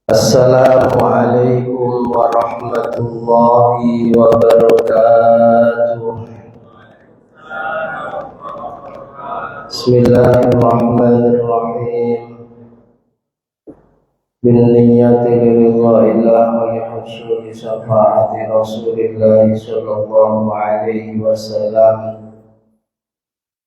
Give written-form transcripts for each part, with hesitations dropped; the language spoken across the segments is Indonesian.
Assalamualaikum warahmatullahi wabarakatuh. Bismillahirrahmanirrahim. Binniyati lillaillah wa yahsuli syafaati Rasulillah sallallahu alaihi wasallam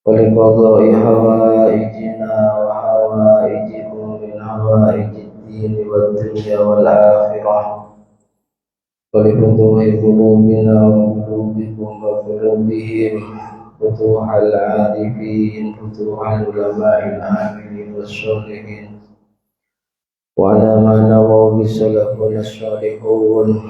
wa liqadai hawaijina wa hawaijikum min hawaijid dini wad dunya wal akhirah wa lifutuhi qulubina wa qulubikum wa qulubihim futuhal arifin futuhal ulama'il amilin wasyolihin wa ala ma nawaw bisalafun as-salihun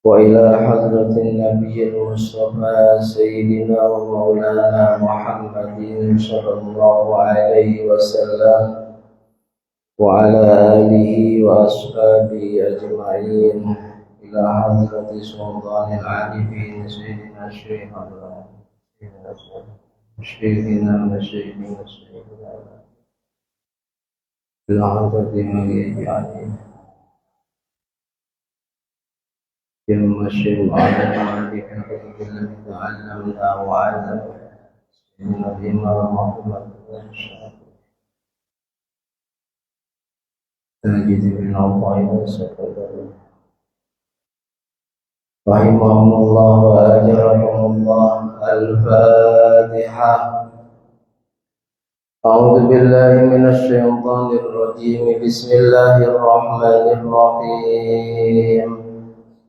wa ila hadratin nabiyil mustafa sayyidina wa maulana Muhammadin sallallahu alaihi wasallam wa ala alihi wa ashabihi ajma'in ila hadrati sultanil arifin sayyidina syekhina ila hadrati mawiyani yang masyhur ala alikan billahi ta'allamna wa 'allamna sayyidina imam Muhammad Sajid bin Allah wa rahimahumullah wa ajrahumullah. Al-Fatihah. A'udzu billahi minasy syaithanir rajim. Bismillahirrahmanirrahim.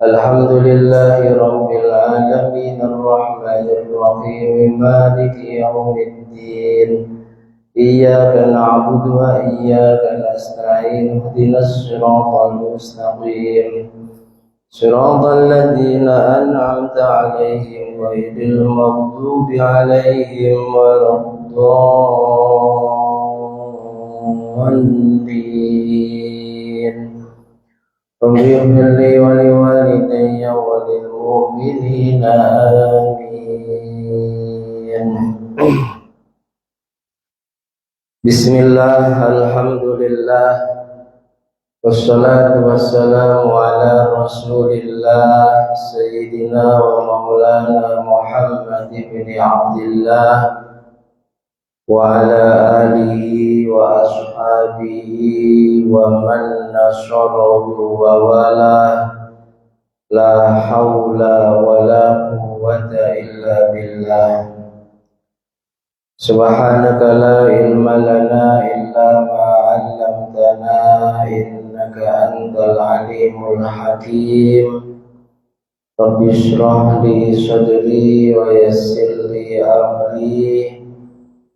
Alhamdulillahi rabbil alamin arrahmanir rahim maliki yaumiddin. Iyyaka na'budu wa iyyaka nasta'in ihdinas siratal mustaqim siratal ladzina an'amta 'alaihim ghairil maghdubi 'alaihim waladdallin. Rabbi ighfirli wa liwalidayya wa lil mu'minina amin. Bismillah, alhamdulillah, wassalatu wassalamu ala rasulillah sayyidina wa maulana Muhammad ibn Abdillah wa ala alihi wa ashabihi wa man nasarahu wa wala la hawla wa la quwwata illa billah. Subhanaka la ilma lana illa ma 'allamtana innaka antal alimul hakim. Rabbi shrah li sadri wa yassir li amri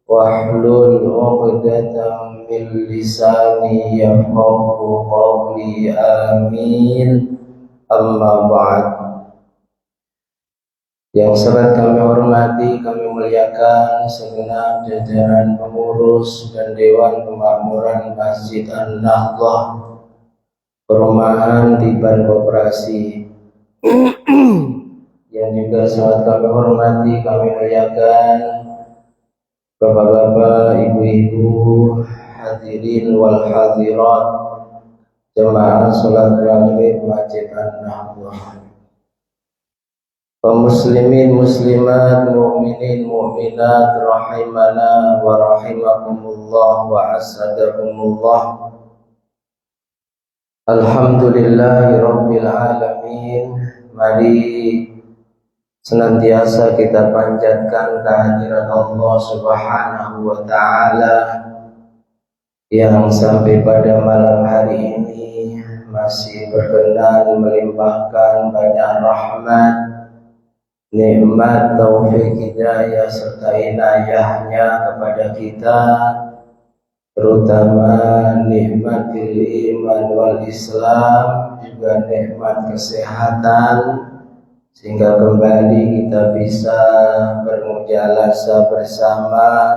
wahlul 'uqdatam min lisani yafqahu qawli. Amin. Amma ba'd. Yang sangat kami hormati, kami muliakan segenap jajaran pengurus dan Dewan Pemakmuran Masjid An-Nahdhah Perumahan Tiban Koperasi. Yang juga sangat kami hormati, kami muliakan bapak-bapak, ibu-ibu, hadirin wal hadirat jemaah salat maghrib Masjid An-Nahdhah, kaum muslimin muslimat, mu'minin mu'minat rahimana wa rahimakumullah wa asadakumullah. Alhamdulillahi rabbil alamin. Mari senantiasa kita panjatkan kehadiran Allah Subhanahu wa ta'ala yang sampai pada malam hari ini masih berkenan melimpahkan banyak rahmat, nikmat, taufik, hidayah serta inayahnya kepada kita, terutama nikmat iman wal Islam, juga nikmat kesehatan, sehingga kembali kita bisa bermujalasah bersama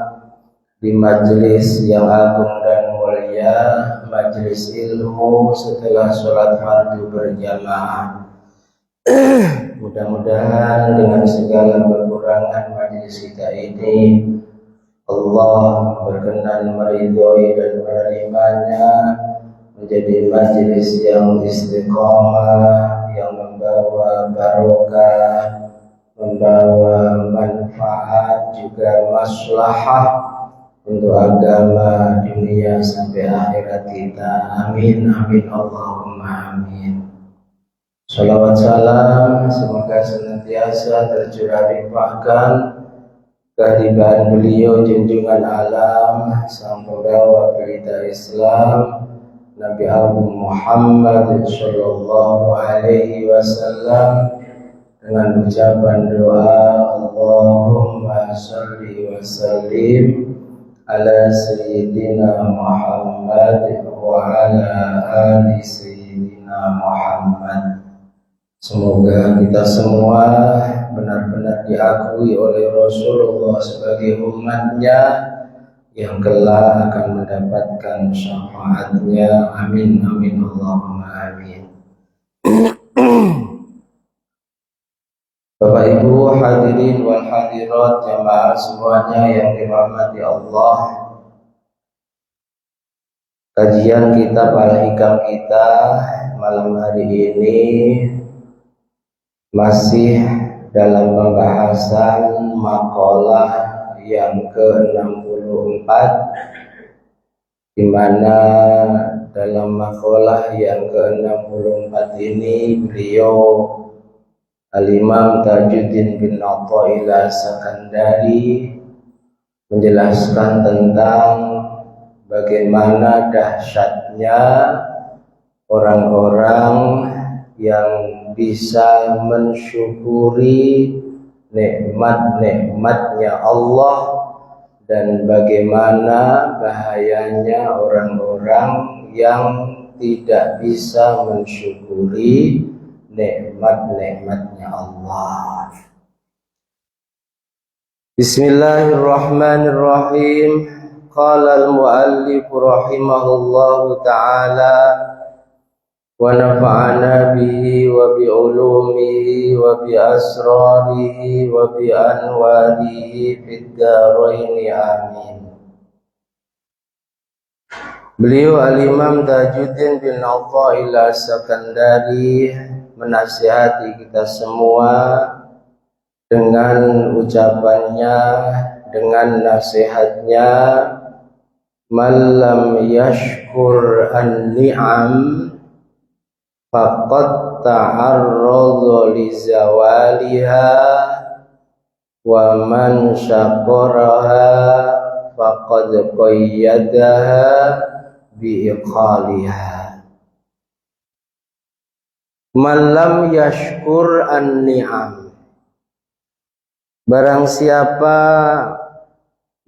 di majelis yang agung dan mulia, majelis ilmu setelah sholat fardu berjamaah. Mudah-mudahan dengan segala kekurangan majelis kita ini Allah berkenan meridhoi dan menerimanya, menjadi majelis yang istiqomah, yang membawa barokah, membawa manfaat, juga maslahah untuk agama, dunia sampai akhirat kita. Amin amin Allahumma amin. Salawat salam semoga senantiasa tercurah limpahkan kehadiran beliau junjungan alam, sang pembawa berita Islam, Nabi Abu Muhammad sallallahu alaihi wasallam, dengan ucapan doa Allahumma sholli wa sallim ala sayyidina Muhammad wa ala ali sayyidina Muhammad. Semoga kita semua benar-benar diakui oleh Rasulullah sebagai umatnya yang kelak akan mendapatkan syafaatnya. Amin amin Allahumma amin. Bapak Ibu hadirin wal hadirat jamaah semuanya yang dirahmati Allah, kajian kitab Al-Hikam kita malam hari ini masih dalam pembahasan makalah yang ke-64, di mana dalam makalah yang ke-64 ini beliau Al-Imam Tajuddin bin Athaillah Sakandari menjelaskan tentang bagaimana dahsyatnya orang-orang yang bisa mensyukuri nikmat-nikmatnya Allah, dan bagaimana bahayanya orang-orang yang tidak bisa mensyukuri nikmat-nikmatnya Allah. Bismillahirrahmanirrahim. Qala al-muallif rahimahullahu ta'ala wa nafa'ana bihi wa bi ulumihi wa bi asrarihi wa bi anwarihi fid dharain amin. Beliau Al-Imam Tajuddin bin Athaillah Sakandari menasihati kita semua dengan ucapannya, dengan nasihatnya, man lam yashkur an-ni'am faqad ta'arradha li zawaliha wa man syakaraha faqad qayyadaha bi iqaliha. Man lam yashkur an-ni'am, barang siapa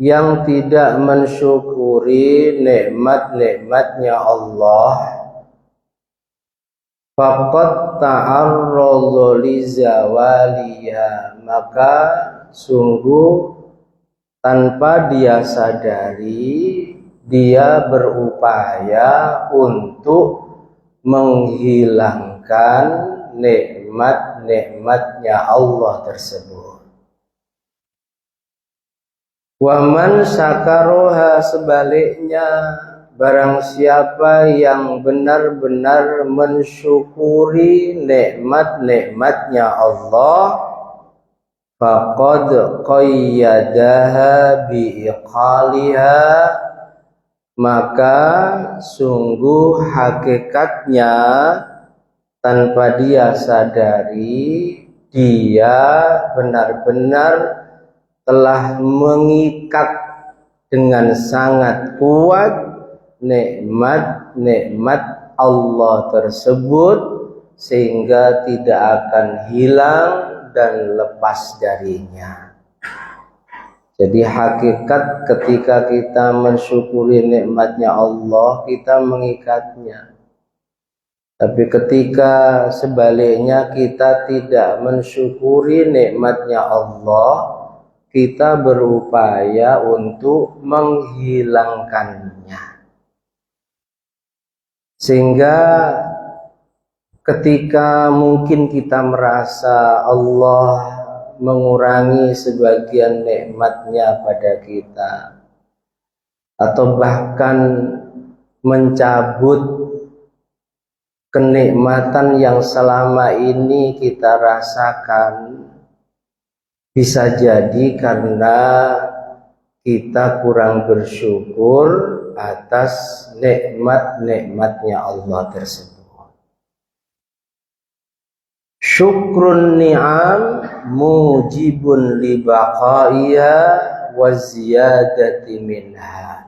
yang tidak mensyukuri nikmat-nikmatnya Allah, faqad ta'arradha li zawaliha, maka sungguh tanpa dia sadari dia berupaya untuk menghilangkan nikmat-nikmatnya Allah tersebut. Wa man syakaroha, sebaliknya barang siapa yang benar-benar mensyukuri nikmat-nikmatnya Allah, faqad qayyadaha biiqaliha, maka sungguh hakikatnya tanpa dia sadari dia benar-benar telah mengikat dengan sangat kuat nikmat-nikmat Allah tersebut sehingga tidak akan hilang dan lepas darinya. Jadi hakikat ketika kita mensyukuri nikmatnya Allah, kita mengikatnya. Tapi ketika sebaliknya kita tidak mensyukuri nikmatnya Allah, kita berupaya untuk menghilangkannya. Sehingga ketika mungkin kita merasa Allah mengurangi sebagian nikmatnya pada kita, atau bahkan mencabut kenikmatan yang selama ini kita rasakan bisa jadi karena kita kurang bersyukur atas nikmat-nikmatnya Allah tersebut. Syukrun ni'am mujibun li baqaiha wa ziyadati minha.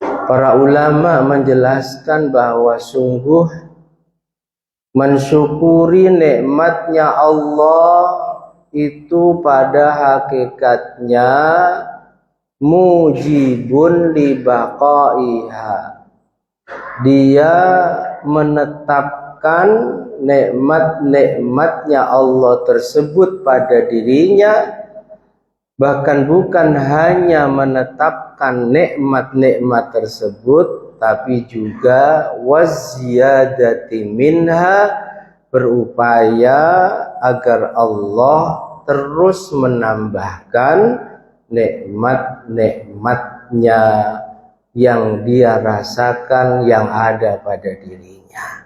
Para ulama menjelaskan bahwa sungguh mensyukuri nikmatnya Allah itu pada hakikatnya mujibun li baqaiha. Dia menetapkan nikmat-nikmatnya Allah tersebut pada dirinya, bahkan bukan hanya menetapkan nikmat-nikmat tersebut, tapi juga waziyadati minha, berupaya agar Allah terus menambahkan nikmat-nikmatnya yang dia rasakan yang ada pada dirinya.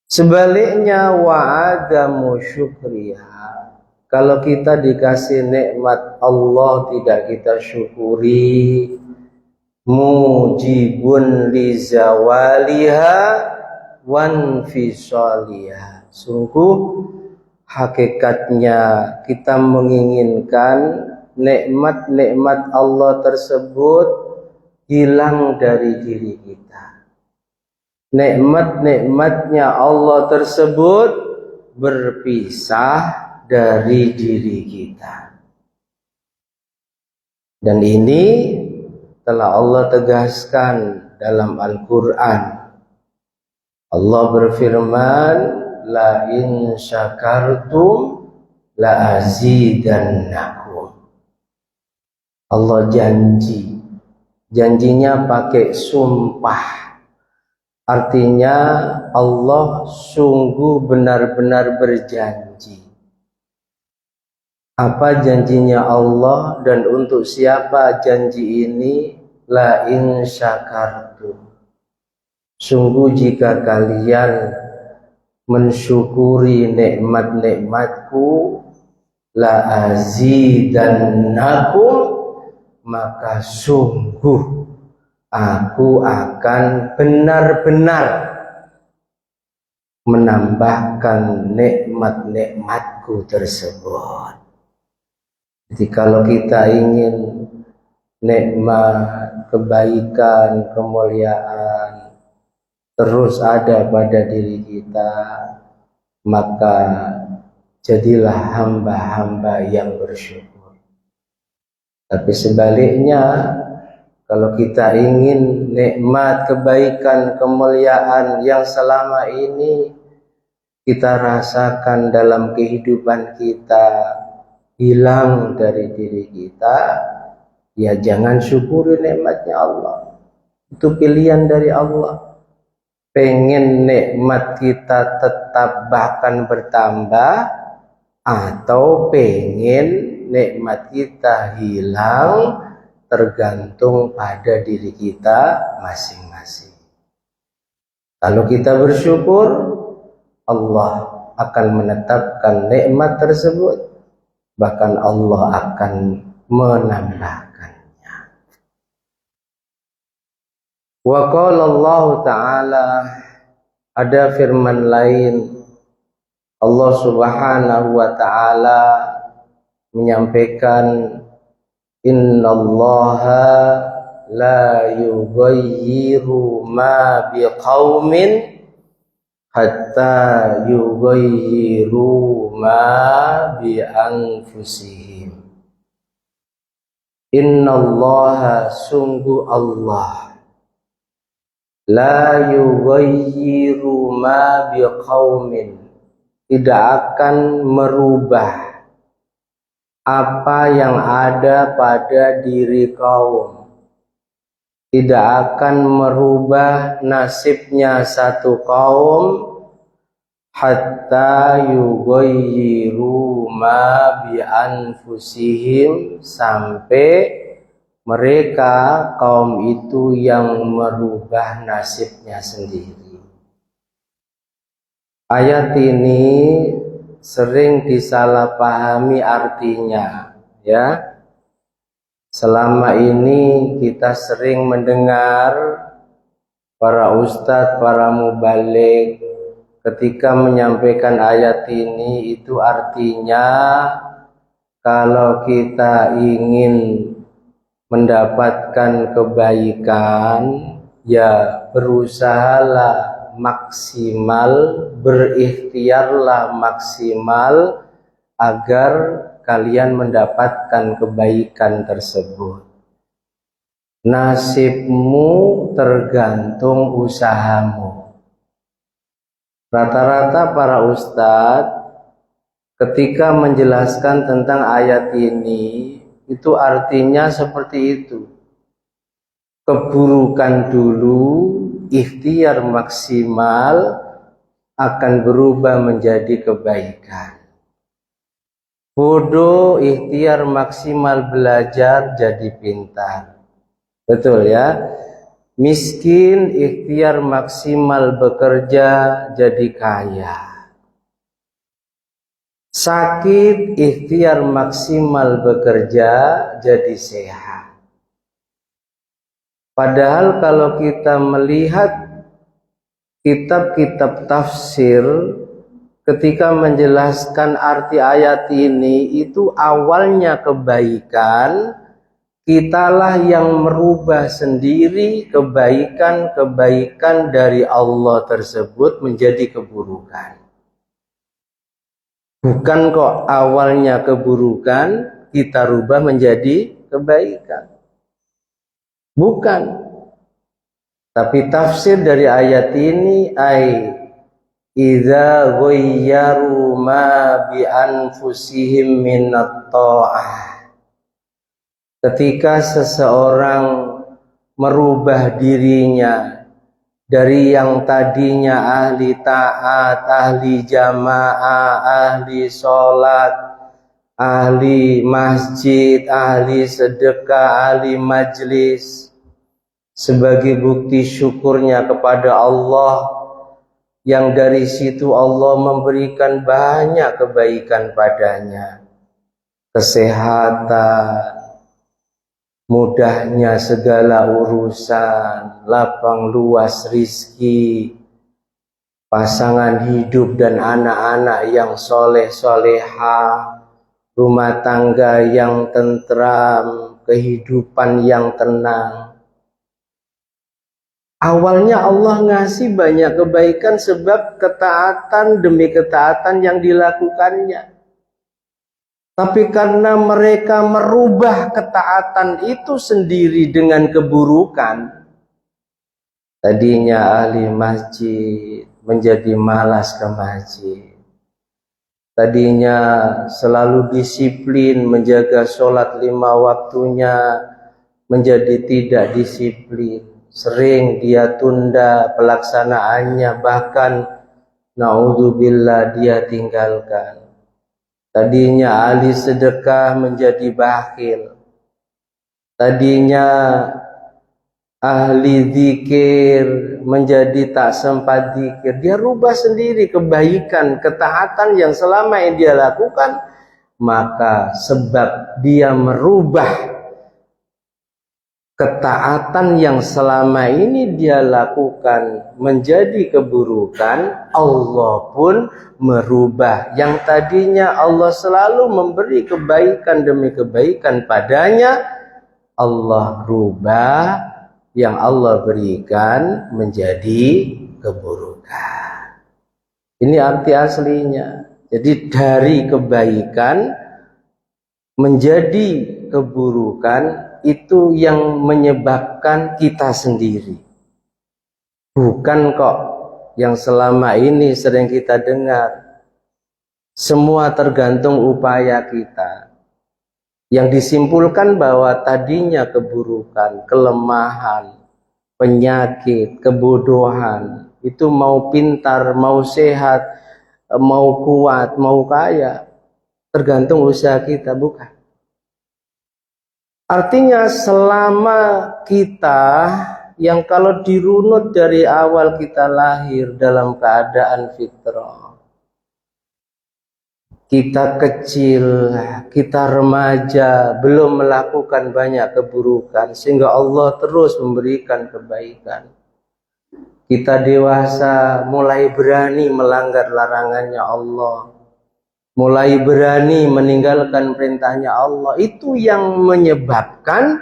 Sebaliknya wa'adamu syukriha, kalau kita dikasih nikmat Allah tidak kita syukuri, mujibun li zawaliha wan fisaliha. Sungguh hakikatnya kita menginginkan nikmat-nikmat Allah tersebut hilang dari diri kita. Nikmat-nikmatnya Allah tersebut berpisah dari diri kita. Dan ini telah Allah tegaskan dalam Al-Quran. Allah berfirman, la in syakartum la azidannakum. Allah janjinya pakai sumpah. Artinya Allah sungguh benar-benar berjanji. Apa janjinya Allah dan untuk siapa janji ini? La in syakartum. Sungguh jika kalian mensyukuri nikmat-nikmatku, la azidannakum, maka sungguh aku akan benar-benar menambahkan nikmat-nikmatku tersebut. Jadi kalau kita ingin nikmat, kebaikan, kemuliaan terus ada pada diri kita, maka jadilah hamba-hamba yang bersyukur. Tapi sebaliknya, kalau kita ingin nikmat, kebaikan, kemuliaan yang selama ini kita rasakan dalam kehidupan kita hilang dari diri kita, ya jangan syukuri nikmatnya Allah. Itu pilihan dari Allah. Pengen nikmat kita tetap bahkan bertambah, atau pengen nikmat kita hilang, tergantung pada diri kita masing-masing. Kalau kita bersyukur, Allah akan menetapkan nikmat tersebut, bahkan Allah akan menambahkannya. Wa qala Allah Ta'ala, ada firman lain, Allah Subhanahu wa Ta'ala menyampaikan, innallaha la yughayyiru ma biqaumin hatta yughayyiru ma bi anfusihim. Innallaha, sungguh Allah, la yughayyiru ma biqaumin, tidak akan merubah apa yang ada pada diri kaum, tidak akan merubah nasibnya satu kaum, hatta yughayyiru ma bi anfusihim, sampai mereka kaum itu yang merubah nasibnya sendiri. Ayat ini sering disalahpahami artinya, ya. Selama ini kita sering mendengar para ustadz, para mubaligh ketika menyampaikan ayat ini itu artinya kalau kita ingin mendapatkan kebaikan ya berusahalah maksimal, berikhtiarlah maksimal agar kalian mendapatkan kebaikan tersebut. Nasibmu tergantung usahamu. Rata-rata para ustadz ketika menjelaskan tentang ayat ini itu artinya seperti itu. Keburukan dulu, ikhtiar maksimal akan berubah menjadi kebaikan. Bodoh, ikhtiar maksimal belajar jadi pintar. Betul ya. Miskin, ikhtiar maksimal bekerja jadi kaya. Sakit, ikhtiar maksimal bekerja jadi sehat. Padahal kalau kita melihat kitab-kitab tafsir ketika menjelaskan arti ayat ini, itu awalnya kebaikan, kitalah yang merubah sendiri kebaikan-kebaikan dari Allah tersebut menjadi keburukan. Bukan kok awalnya keburukan kita rubah menjadi kebaikan. Bukan. Tapi tafsir dari ayat ini idza ghayyaru ma bi anfusihim minat ta'ah. Ketika seseorang merubah dirinya dari yang tadinya ahli taat, ahli jamaah, ahli sholat, ahli masjid, ahli sedekah, ahli majlis, sebagai bukti syukurnya kepada Allah, yang dari situ Allah memberikan banyak kebaikan padanya, kesehatan, mudahnya segala urusan, lapang luas rizki, pasangan hidup dan anak-anak yang soleh-solehah, rumah tangga yang tentram, kehidupan yang tenang. Awalnya Allah ngasih banyak kebaikan sebab ketaatan demi ketaatan yang dilakukannya. Tapi karena mereka merubah ketaatan itu sendiri dengan keburukan, tadinya ahli masjid menjadi malas ke masjid, tadinya selalu disiplin menjaga sholat 5 waktunya menjadi tidak disiplin, sering dia tunda pelaksanaannya, bahkan naudzubillah dia tinggalkan. Tadinya ahli sedekah menjadi bakhil. Tadinya ahli zikir menjadi tak sempat zikir. Dia rubah sendiri kebaikan, ketaatan yang selama ini dia lakukan. Maka sebab dia merubah ketaatan yang selama ini dia lakukan menjadi keburukan, Allah pun merubah. Yang tadinya Allah selalu memberi kebaikan demi kebaikan padanya, Allah rubah yang Allah berikan menjadi keburukan. Ini arti aslinya. Jadi dari kebaikan menjadi keburukan itu yang menyebabkan kita sendiri. Bukan kok yang selama ini sering kita dengar. Semua tergantung upaya kita. Yang disimpulkan bahwa tadinya keburukan, kelemahan, penyakit, kebodohan, itu mau pintar, mau sehat, mau kuat, mau kaya, tergantung usaha kita, bukan. Artinya selama kita yang kalau dirunut dari awal kita lahir dalam keadaan fitrah, kita kecil, kita remaja, belum melakukan banyak keburukan, sehingga Allah terus memberikan kebaikan. Kita dewasa, mulai berani melanggar larangannya Allah, mulai berani meninggalkan perintahnya Allah. Itu yang menyebabkan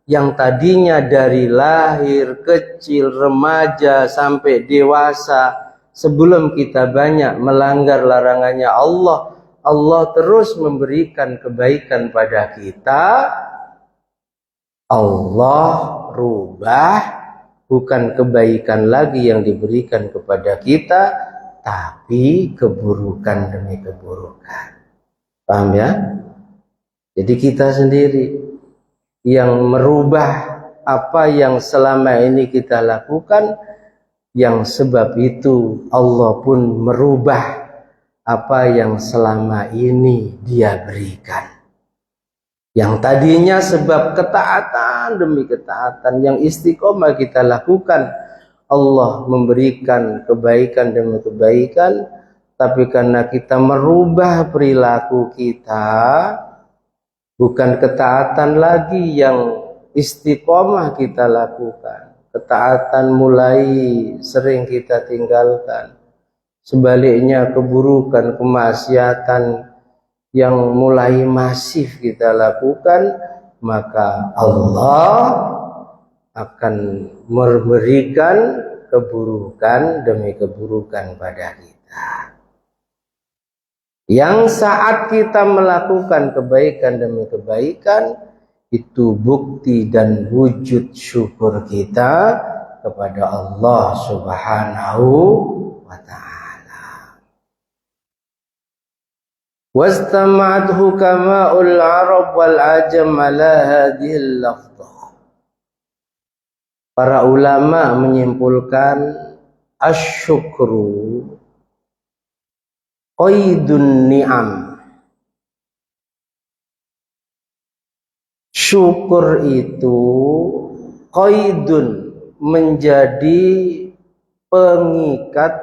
yang tadinya dari lahir, kecil, remaja, sampai dewasa, sebelum kita banyak melanggar larangannya Allah, Allah terus memberikan kebaikan pada kita. Allah rubah, bukan kebaikan lagi yang diberikan kepada kita, tapi keburukan demi keburukan. Paham ya? Jadi kita sendiri yang merubah apa yang selama ini kita lakukan, yang sebab itu Allah pun merubah apa yang selama ini Dia berikan. Yang tadinya sebab ketaatan demi ketaatan yang istiqomah kita lakukan, Allah memberikan kebaikan demi kebaikan. Tapi karena kita merubah perilaku kita, bukan ketaatan lagi yang istiqomah kita lakukan, ketaatan mulai sering kita tinggalkan. Sebaliknya keburukan, kemaksiatan yang mulai masif kita lakukan, maka Allah akan memberikan keburukan demi keburukan pada kita. Yang saat kita melakukan kebaikan demi kebaikan, itu bukti dan wujud syukur kita kepada Allah Subhanahu wa ta'ala. واستمعت حكماء العرب والعجم على هذه اللفظة. Para ulama menyimpulkan asyukru qaidun ni'am. Syukur itu qaidun, menjadi pengikat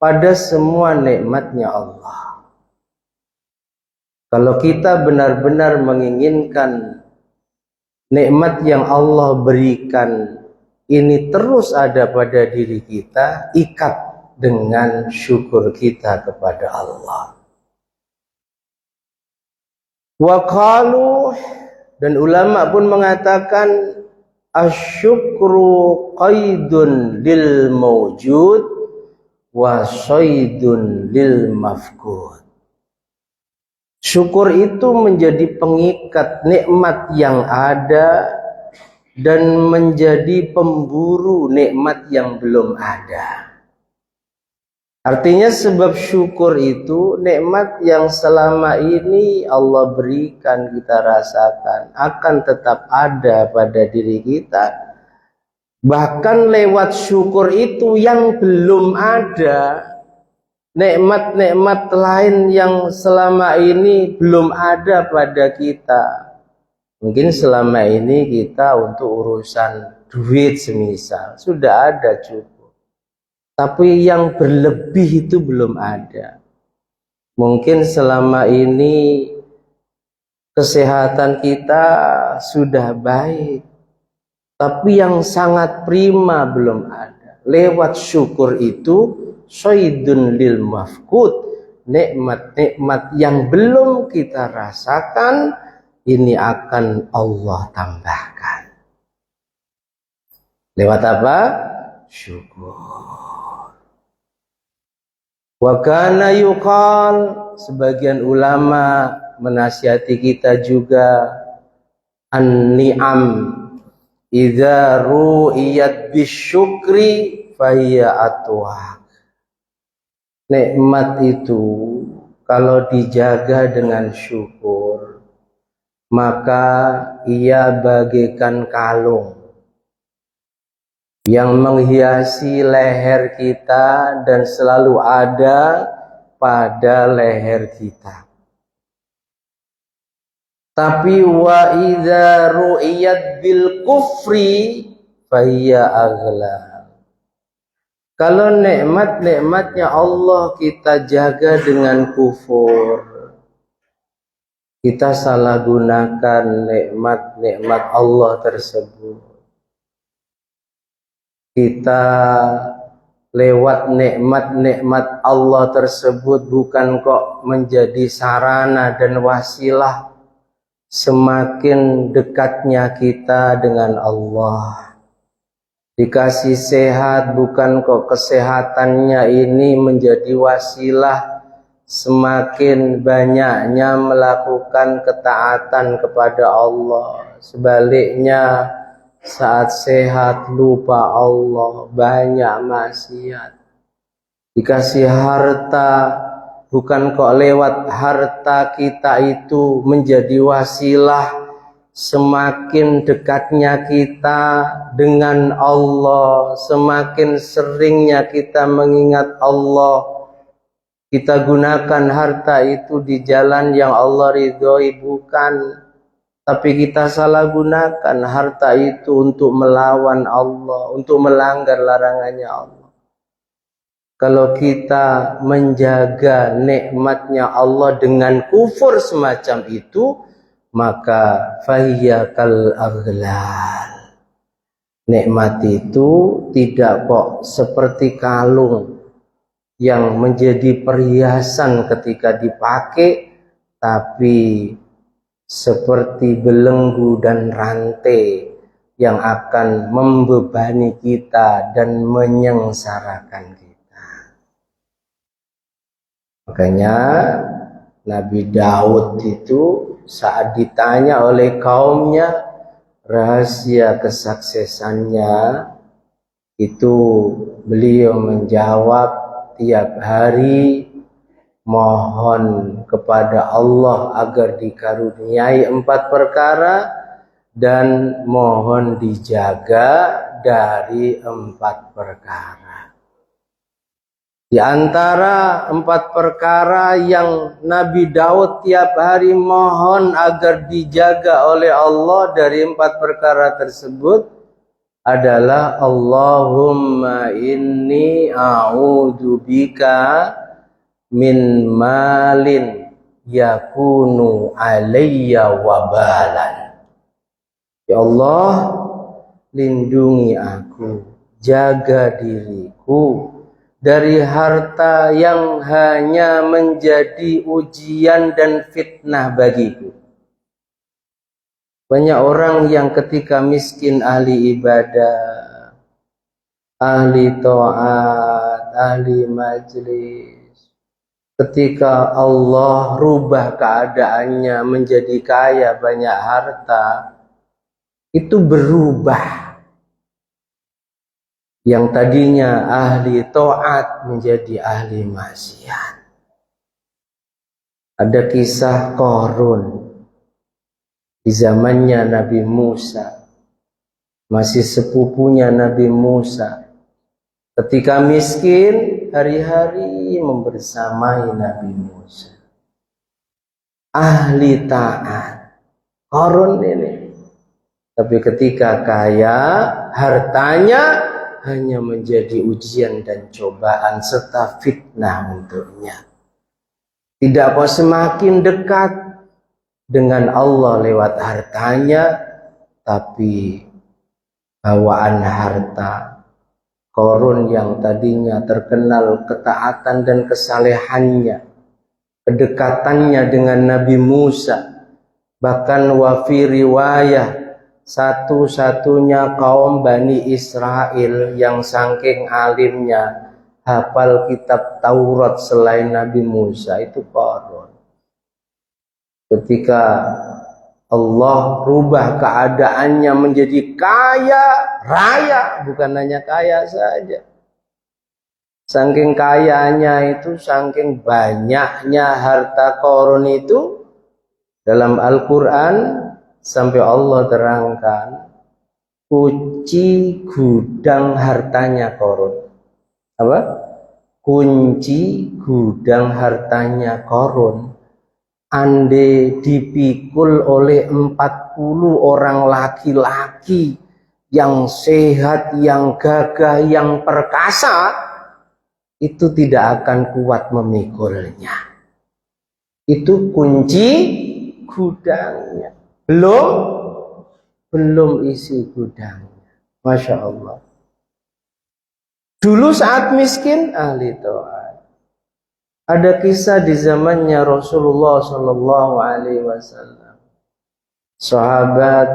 pada semua nikmatnya Allah. Kalau kita benar-benar menginginkan nikmat yang Allah berikan ini terus ada pada diri kita, ikat dengan syukur kita kepada Allah. Wa qalu, dan ulama pun mengatakan asyukru qaidun lil mawjud wa saydun lil mafqud. Syukur itu menjadi pengikat nikmat yang ada dan menjadi pemburu nikmat yang belum ada. Artinya sebab syukur itu nikmat yang selama ini Allah berikan kita rasakan akan tetap ada pada diri kita. Bahkan lewat syukur itu yang belum ada, nikmat-nikmat lain yang selama ini belum ada pada kita. Mungkin selama ini kita untuk urusan duit semisal sudah ada cukup, tapi yang berlebih itu belum ada. Mungkin selama ini kesehatan kita sudah baik, tapi yang sangat prima belum ada. Lewat syukur itu saydun lil mafqud, nikmat-nikmat yang belum kita rasakan ini akan Allah tambahkan. Lewat apa? Syukur. Wa kana yuqal, sebagian ulama menasihati kita juga, an-ni'am idza ru'iyat bisyukri fahiya atwa. Nikmat itu kalau dijaga dengan syukur, maka ia bagaikan kalung yang menghiasi leher kita dan selalu ada pada leher kita. Tapi wa idza ru'iyat bil kufri fahiya aghlal. Kalau nikmat-nikmatnya Allah kita jaga dengan kufur, kita salah gunakan nikmat-nikmat Allah tersebut. Kita lewat nikmat-nikmat Allah tersebut bukan kok menjadi sarana dan wasilah semakin dekatnya kita dengan Allah. Dikasih sehat bukan kok kesehatannya ini menjadi wasilah semakin banyaknya melakukan ketaatan kepada Allah. Sebaliknya saat sehat lupa Allah, banyak maksiat. Dikasih harta bukan kok lewat harta kita itu menjadi wasilah semakin dekatnya kita dengan Allah, semakin seringnya kita mengingat Allah. Kita gunakan harta itu di jalan yang Allah ridhoi, bukan. Tapi kita salah gunakan harta itu untuk melawan Allah, untuk melanggar larangannya Allah. Kalau kita menjaga nikmatnya Allah dengan kufur semacam itu, maka fahiya kal aghlal. Nikmat itu tidak kok seperti kalung yang menjadi perhiasan ketika dipakai, tapi seperti belenggu dan rantai yang akan membebani kita dan menyengsarakan kita. Makanya Nabi Daud itu saat ditanya oleh kaumnya rahasia kesuksesannya, itu beliau menjawab tiap hari mohon kepada Allah agar dikaruniai 4 perkara dan mohon dijaga dari 4 perkara. Di antara 4 perkara yang Nabi Daud tiap hari mohon agar dijaga oleh Allah dari 4 perkara tersebut adalah Allahumma inni a'udzubika min malin yakunu alayya wabalan. Ya Allah, lindungi aku, jaga diriku dari harta yang hanya menjadi ujian dan fitnah bagiku. Banyak orang yang ketika miskin ahli ibadah, ahli taat, ahli majlis, ketika Allah rubah keadaannya menjadi kaya, banyak harta, itu berubah. Yang tadinya ahli taat menjadi ahli maksiat. Ada kisah Qarun di zamannya Nabi Musa, masih sepupunya Nabi Musa. Ketika miskin, hari-hari membersamai Nabi Musa. Ahli taat, Qarun ini. Tapi ketika kaya, hartanya hanya menjadi ujian dan cobaan serta fitnah untuknya. Tidak kok semakin dekat dengan Allah lewat hartanya, tapi bawaan harta. Qarun yang tadinya terkenal ketaatan dan kesalehannya, kedekatannya dengan Nabi Musa, bahkan wafi riwayah satu-satunya kaum Bani Israel yang saking alimnya hafal kitab Taurat selain Nabi Musa, itu Qarun. Ketika Allah rubah keadaannya menjadi kaya raya, bukan hanya kaya saja. Saking kayanya itu, saking banyaknya harta Qarun itu, dalam Al-Quran sampai Allah terangkan kunci gudang hartanya Qarun. Apa? Kunci gudang hartanya Qarun ande dipikul oleh 40 orang laki-laki yang sehat, yang gagah, yang perkasa, itu tidak akan kuat memikulnya. Itu kunci gudangnya. Belum isi gudangnya. Masya Allah. Dulu saat miskin, ahli taat. Ada kisah di zamannya Rasulullah Sallallahu Alaihi Wasallam. Sahabat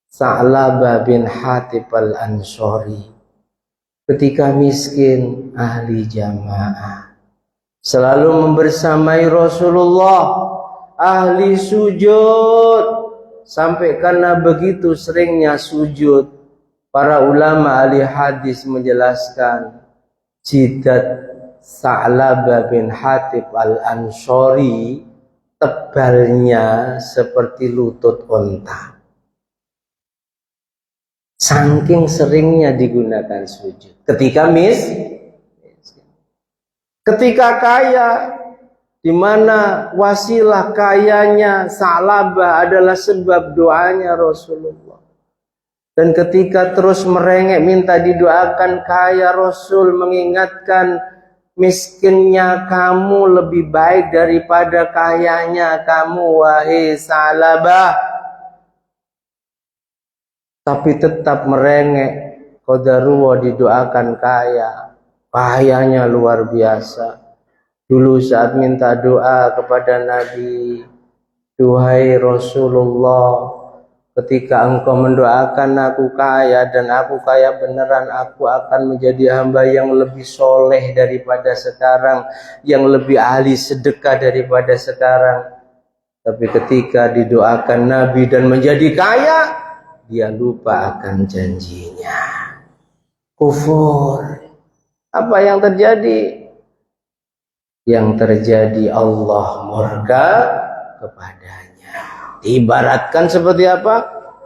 Sa'labah bin Hatib al-Ansori, ketika miskin, ahli jamaah, selalu membersamai Rasulullah, ahli sujud, sampai karena begitu seringnya sujud, para ulama ahli hadis menjelaskan jidat Sa'labah bin Hatib al-Ansori tebalnya seperti lutut unta. Saking seringnya digunakan sujud. Ketika kaya, di mana wasilah kayanya Sa'labah adalah sebab doanya Rasulullah. Dan ketika terus merengek minta didoakan kaya, Rasul mengingatkan, miskinnya kamu lebih baik daripada kayanya kamu, wahai Sa'labah. Tapi tetap merengek. Qadarullah didoakan kaya. Kayanya luar biasa. Dulu saat minta doa kepada Nabi, duhai Rasulullah, ketika engkau mendoakan aku kaya dan aku kaya beneran, aku akan menjadi hamba yang lebih soleh daripada sekarang, yang lebih ahli sedekah daripada sekarang. Tapi ketika didoakan Nabi dan menjadi kaya, dia lupa akan janjinya. Kufur. Apa yang terjadi? Yang terjadi Allah murka kepadanya. Ibaratkan seperti apa?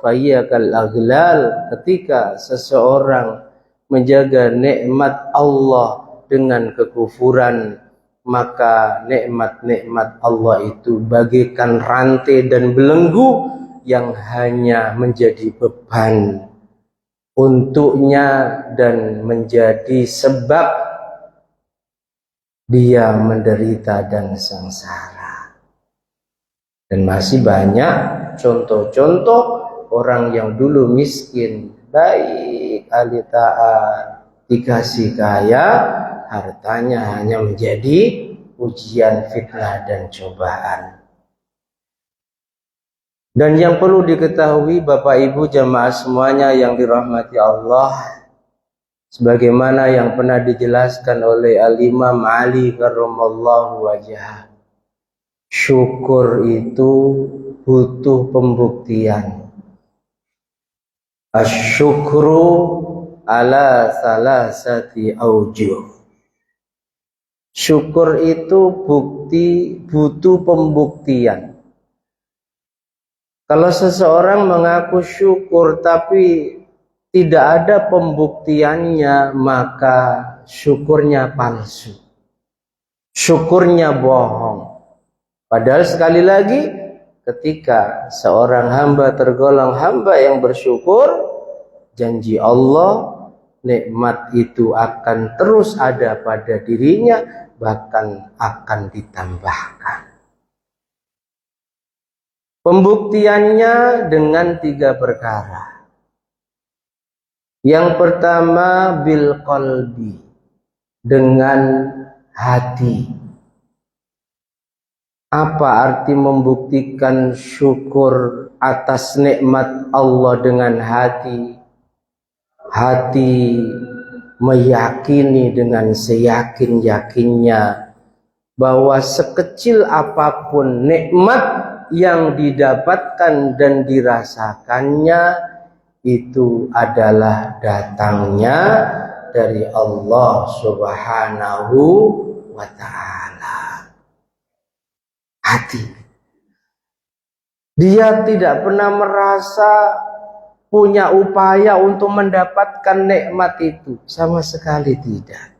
Fayyakal aghlal, ketika seseorang menjaga nikmat Allah dengan kekufuran, maka nikmat-nikmat Allah itu bagaikan rantai dan belenggu yang hanya menjadi beban untuknya dan menjadi sebab dia menderita dan sengsara. Dan masih banyak contoh-contoh orang yang dulu miskin, baik ahli taat, dikasih kaya, hartanya hanya menjadi ujian, fitnah dan cobaan. Dan yang perlu diketahui Bapak Ibu jamaah semuanya yang dirahmati Allah, sebagaimana yang pernah dijelaskan oleh Al-Imam Ali karramallahu wajhah, syukur itu butuh pembuktian. Asyukru ala salasati aujuh. Syukur itu butuh pembuktian. Kalau seseorang mengaku syukur tapi tidak ada pembuktiannya, maka syukurnya palsu. Syukurnya bohong. Padahal sekali lagi, ketika seorang hamba tergolong hamba yang bersyukur, janji Allah, nikmat itu akan terus ada pada dirinya, bahkan akan ditambahkan. Pembuktiannya dengan 3 perkara. Yang pertama bil qalbi, dengan hati. Apa arti membuktikan syukur atas nikmat Allah dengan hati? Hati meyakini dengan seyakin-yakinnya bahwa sekecil apapun nikmat yang didapatkan dan dirasakannya itu adalah datangnya dari Allah Subhanahu wa ta'ala. Hati. Dia tidak pernah merasa punya upaya untuk mendapatkan nikmat itu, sama sekali tidak.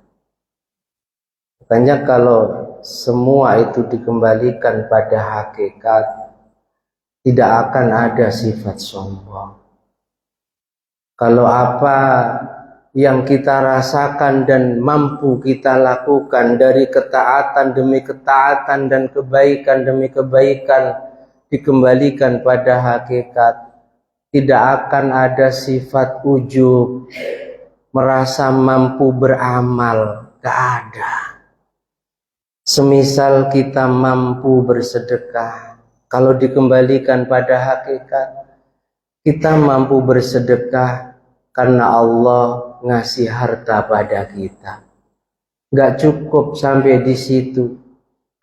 Makanya kalau semua itu dikembalikan pada hakikat, tidak akan ada sifat sombong. Kalau apa yang kita rasakan dan mampu kita lakukan dari ketaatan demi ketaatan dan kebaikan demi kebaikan dikembalikan pada hakikat, tidak akan ada sifat ujub, merasa mampu beramal, gak ada. Semisal kita mampu bersedekah, kalau dikembalikan pada hakikat, kita mampu bersedekah karena Allah ngasih harta pada kita. Gak cukup sampai di situ.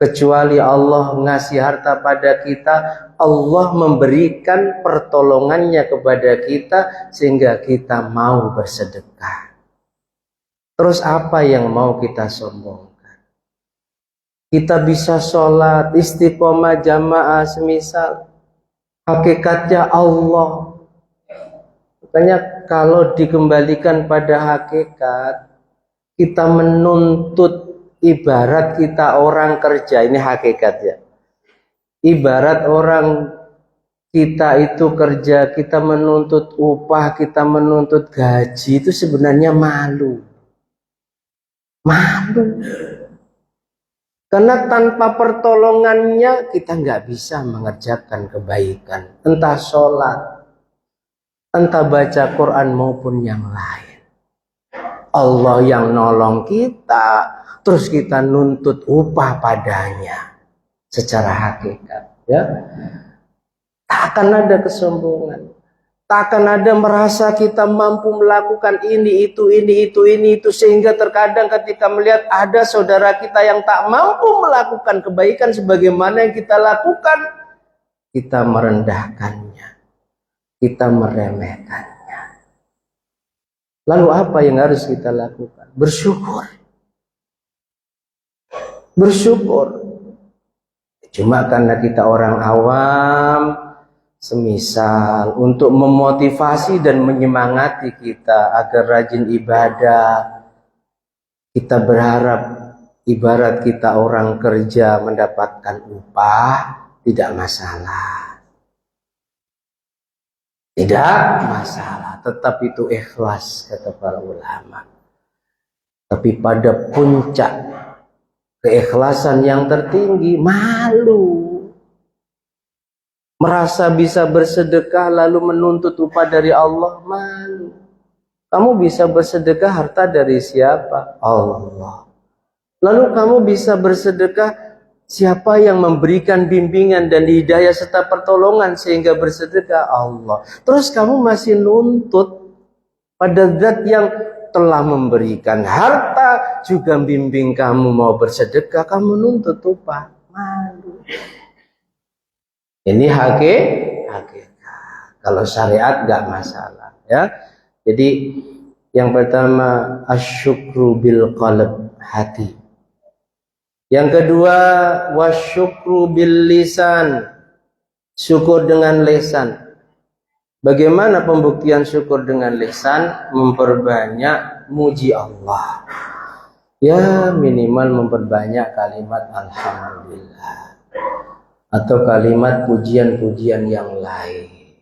Kecuali Allah ngasih harta pada kita, Allah memberikan pertolongannya kepada kita sehingga kita mau bersedekah. Terus apa yang mau kita sombongkan? Kita bisa sholat istiqomah jamaah semisal. Hakikatnya Allah. Makanya kalau dikembalikan pada hakikat, kita menuntut ibarat kita orang kerja, ini hakikatnya. Ibarat orang kita itu kerja, kita menuntut upah, kita menuntut gaji, itu sebenarnya malu. Malu. Karena tanpa pertolongannya kita nggak bisa mengerjakan kebaikan. Entah sholat, entah baca Quran maupun yang lain. Allah yang nolong kita, terus kita nuntut upah padanya secara hakikat, ya. Tak akan ada kesombongan, tak akan ada merasa kita mampu melakukan ini itu sehingga terkadang ketika melihat ada saudara kita yang tak mampu melakukan kebaikan sebagaimana yang kita lakukan, kita merendahkannya, kita meremehkannya. Lalu apa yang harus kita lakukan? Bersyukur. Bersyukur. Cuma karena kita orang awam, semisal untuk memotivasi dan menyemangati kita agar rajin ibadah, kita berharap ibarat kita orang kerja mendapatkan upah, tidak masalah. Tidak masalah, tetap itu ikhlas kata para ulama. Tapi pada puncak keikhlasan yang tertinggi, malu. Merasa bisa bersedekah lalu menuntut upah dari Allah, malu. Kamu bisa bersedekah harta dari siapa? Allah. Lalu kamu bisa bersedekah, siapa yang memberikan bimbingan dan hidayah serta pertolongan sehingga bersedekah? Allah. Terus kamu masih nuntut pada zat yang telah memberikan harta, juga bimbing kamu mau bersedekah, kamu nuntut upah. Malu. Ini hakikat. Kalau syariat gak masalah, ya. Jadi yang pertama asyukru bil qalb, hati. Yang kedua wasyukru bil lisan, syukur dengan lisan. Bagaimana pembuktian syukur dengan lisan? Memperbanyak muji Allah. Ya minimal memperbanyak kalimat alhamdulillah atau kalimat pujian-pujian yang lain.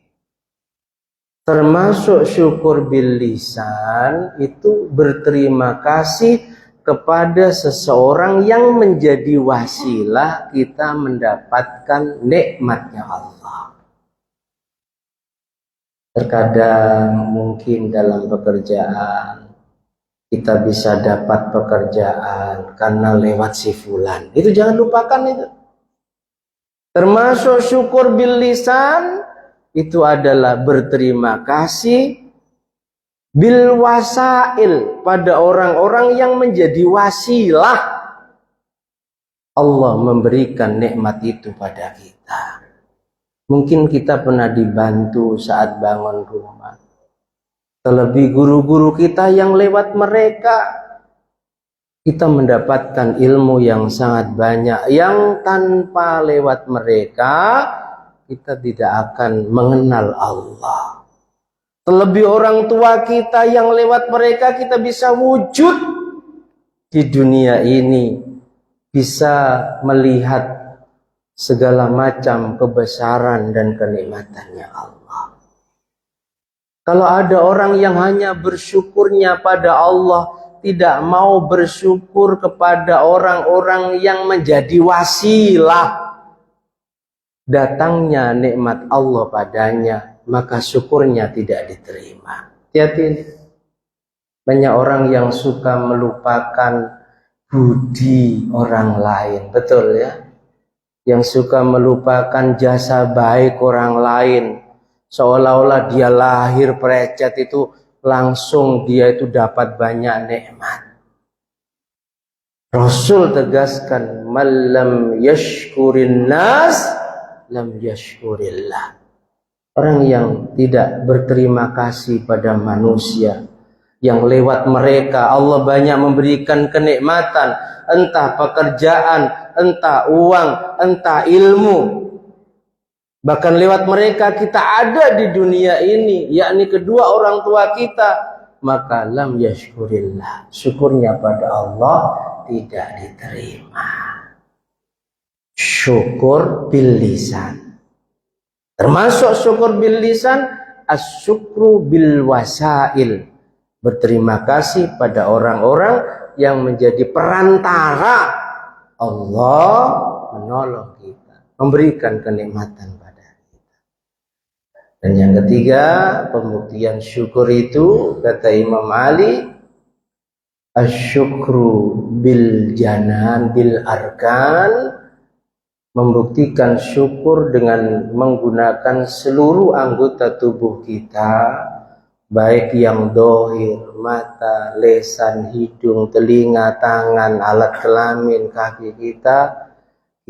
Termasuk syukur bil lisan itu berterima kasih kepada seseorang yang menjadi wasilah kita mendapatkan nikmatnya Allah. Terkadang mungkin dalam pekerjaan kita bisa dapat pekerjaan karena lewat si fulan. Itu jangan lupakan itu. Termasuk syukur bil lisan itu adalah berterima kasih bil wasail pada orang-orang yang menjadi wasilah Allah memberikan nikmat itu pada kita. Mungkin kita pernah dibantu saat bangun rumah. Terlebih guru-guru kita yang lewat mereka kita mendapatkan ilmu yang sangat banyak, yang tanpa lewat mereka kita tidak akan mengenal Allah. Terlebih orang tua kita yang lewat mereka kita bisa wujud di dunia ini bisa melihat segala macam kebesaran dan kenikmatannya Allah. Kalau ada orang yang hanya bersyukurnya pada Allah, tidak mau bersyukur kepada orang-orang yang menjadi wasilah datangnya nikmat Allah padanya, maka syukurnya tidak diterima. Hati-hati. Banyak orang yang suka melupakan budi orang lain, betul ya? Yang suka melupakan jasa baik orang lain, seolah-olah dia lahir perecet itu langsung dia itu dapat banyak nikmat. Rasul tegaskan, "Malam yashkurin nas, lam yashkurillah." Orang yang tidak berterima kasih pada manusia, yang lewat mereka Allah banyak memberikan kenikmatan, entah pekerjaan, entah uang, entah ilmu. Bahkan lewat mereka kita ada di dunia ini, yakni kedua orang tua kita, maka lam yashkurillah, syukurnya pada Allah tidak diterima. Syukur bil lisan. Termasuk syukur bil lisan, asyukru bil wasail. Berterima kasih pada orang-orang yang menjadi perantara Allah menolong kita, memberikan kenikmatan pada kita. Dan yang ketiga, pembuktian syukur itu, kata Imam Ali, asyukru bil janan bil arkan, membuktikan syukur dengan menggunakan seluruh anggota tubuh kita, baik yang dohir, mata, lesan, hidung, telinga, tangan, alat kelamin, kaki kita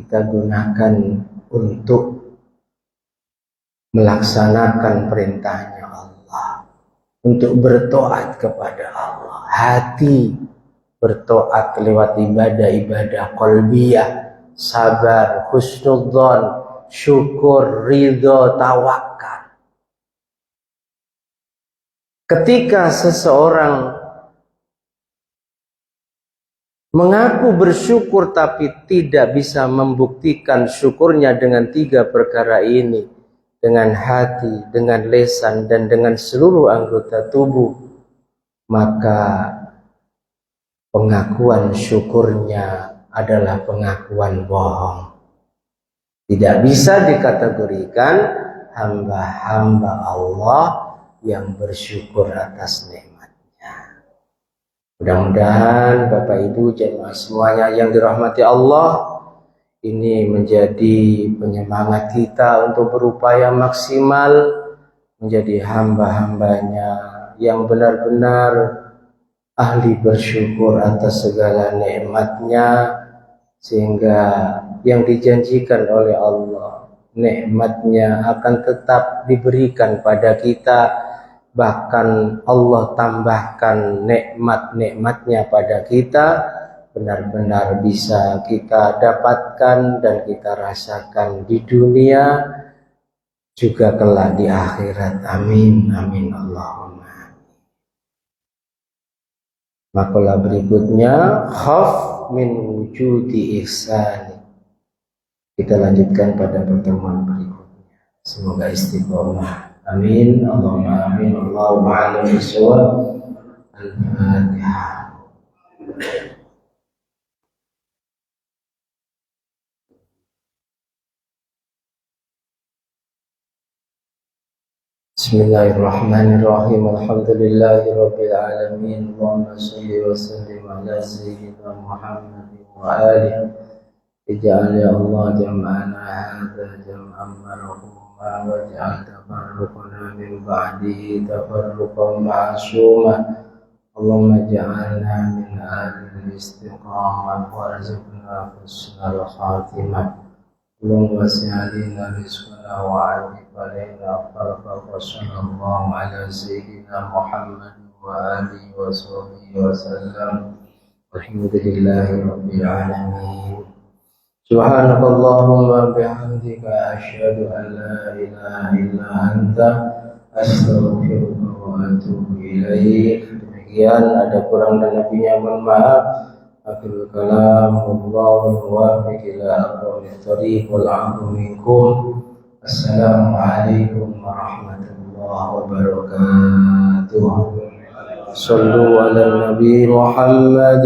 gunakan untuk melaksanakan perintahnya Allah, untuk bertoat kepada Allah. Hati bertoat lewat ibadah-ibadah qalbiyah, sabar, husnudzon, syukur, ridho, tawakal. Ketika seseorang mengaku bersyukur tapi tidak bisa membuktikan syukurnya dengan tiga perkara ini, dengan hati, dengan lisan, dan dengan seluruh anggota tubuh, maka pengakuan syukurnya adalah pengakuan bohong. Tidak bisa dikategorikan hamba-hamba Allah yang bersyukur atas nikmatnya. Mudah-mudahan Bapak Ibu jemaah semuanya yang dirahmati Allah, ini menjadi penyemangat kita untuk berupaya maksimal menjadi hamba-hambanya yang benar-benar ahli bersyukur atas segala nikmatnya, sehingga yang dijanjikan oleh Allah, nikmatnya akan tetap diberikan pada kita. Bahkan Allah tambahkan nikmat-nikmatnya pada kita, benar-benar bisa kita dapatkan dan kita rasakan di dunia juga kelak di akhirat. Amin, amin, Allahumma. Makalah berikutnya, khaf min wujudi ihsani. Kita lanjutkan pada pertemuan berikutnya. Semoga istiqomah. Amin. Allahumma amin. Allahumma a'lam bishawab. Al-Fatihah. Bismillahirrahmanirrahim. Alhamdulillahi rabbil alamin. Allahumma shalli wa sallim ala sayyidina Muhammadin wa alihi. Ij'al ya Allah jam'ana hadza jam'an marhuma waj'al tafarruqana min ba'dihi tafarruqan ma'suma. Allahumma ja'alna min ahli istiqamah warzuqna husnal khatimah. Allahumma wasi'alina rizqana wa'adib alaina farqa wa sallallahu ala sayyidina Muhammad wa alihi wa sahbihi wa sallam. Alhamdulillahi rabbil alamin. Subhanakallahumma bihamdika asyhadu an la ilaha illa anta astaghfiruka wa atubu ilaik. Demikian, ada kurang dan lebihnya mohon maaf. akhirul kalam wallahu muwaffiq ila aqwamit thariq wal 'afwu minkum. Assalamualaikum warahmatullahi wabarakatuh. Sallu ala Nabi Muhammad.